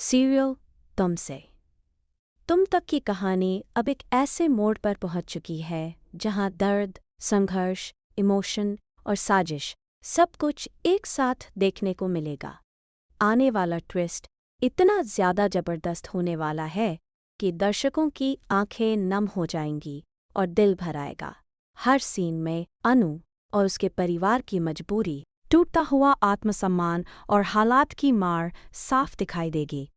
Serial तुमसे। तुम तक की कहानी अब एक ऐसे मोड़ पर पहुंच चुकी है जहां दर्द, संघर्ष, इमोशन और साजिश सब कुछ एक साथ देखने को मिलेगा। आने वाला ट्विस्ट इतना ज्यादा जबरदस्त होने वाला है कि दर्शकों की आंखें नम हो जाएंगी और दिल भर आएगा। हर सीन में अनु और उसके परिवार की मजबूरी, टूटता हुआ आत्मसम्मान और हालात की मार साफ दिखाई देगी।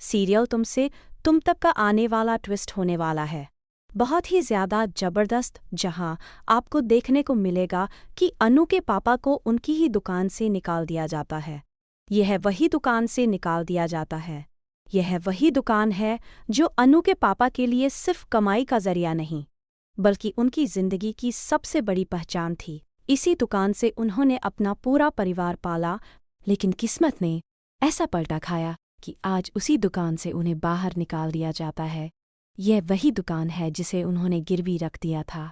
सीरियल तुमसे तुम तक का आने वाला ट्विस्ट होने वाला है बहुत ही ज्यादा जबरदस्त, जहां आपको देखने को मिलेगा कि अनु के पापा को उनकी ही दुकान से निकाल दिया जाता है। यह वही दुकान से निकाल दिया जाता है। यह वही दुकान है जो अनु के पापा के लिए सिर्फ कमाई का जरिया नहीं, बल्कि उनकी जिंदगी की सबसे बड़ी पहचान थी। इसी दुकान से उन्होंने अपना पूरा परिवार पाला, लेकिन किस्मत ने ऐसा पलटा खाया कि आज उसी दुकान से उन्हें बाहर निकाल दिया जाता है। यह वही दुकान है जिसे उन्होंने गिरवी रख दिया था,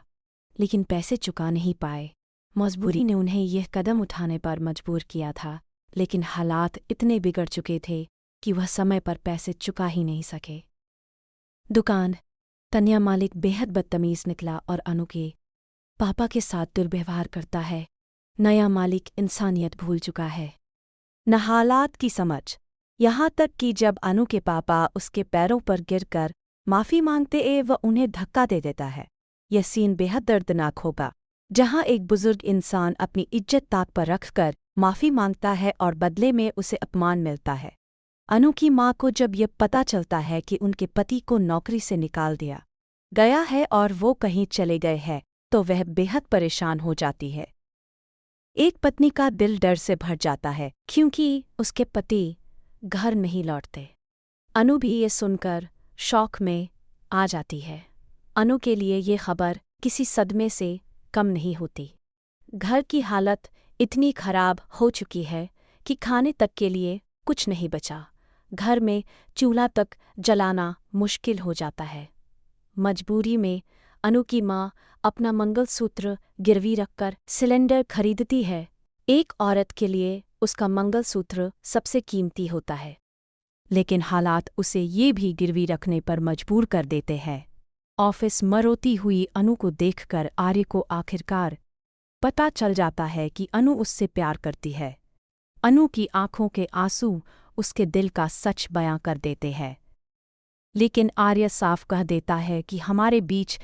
लेकिन पैसे चुका नहीं पाए। मजबूरी ने उन्हें यह कदम उठाने पर मजबूर किया था, लेकिन हालात इतने बिगड़ चुके थे कि वह समय पर पैसे चुका ही नहीं सके। दुकान तन्या मालिक बेहद बदतमीज निकला और अनु के पापा के साथ दुर्व्यवहार करता है। नया मालिक इंसानियत भूल चुका है, न हालात की समझ, यहाँ तक कि जब अनु के पापा उसके पैरों पर गिरकर माफ़ी मांगते वह उन्हें धक्का दे देता है। यह सीन बेहद दर्दनाक होगा, जहाँ एक बुजुर्ग इंसान अपनी इज्जत ताक पर रखकर माफ़ी मांगता है और बदले में उसे अपमान मिलता है। अनु की माँ को जब यह पता चलता है कि उनके पति को नौकरी से निकाल दिया गया है और वो कहीं चले गए हैं, तो वह बेहद परेशान हो जाती है। एक पत्नी का दिल डर से भर जाता है क्योंकि उसके पति घर नहीं लौटते। अनु भी ये सुनकर शौक में आ जाती है। अनु के लिए ये खबर किसी सदमे से कम नहीं होती। घर की हालत इतनी खराब हो चुकी है कि खाने तक के लिए कुछ नहीं बचा। घर में चूल्हा तक जलाना मुश्किल हो जाता है। मजबूरी में अनु की माँ अपना मंगलसूत्र गिरवी रखकर सिलेंडर खरीदती है। एक औरत के लिए उसका मंगलसूत्र सबसे कीमती होता है, लेकिन हालात उसे ये भी गिरवी रखने पर मजबूर कर देते हैं। ऑफिस मरोती हुई अनु को देखकर आर्य को आखिरकार पता चल जाता है कि अनु उससे प्यार करती है। अनु की आंखों के आंसू उसके दिल का सच बयां कर देते हैं, लेकिन आर्य साफ कह देता है कि हमारे बीच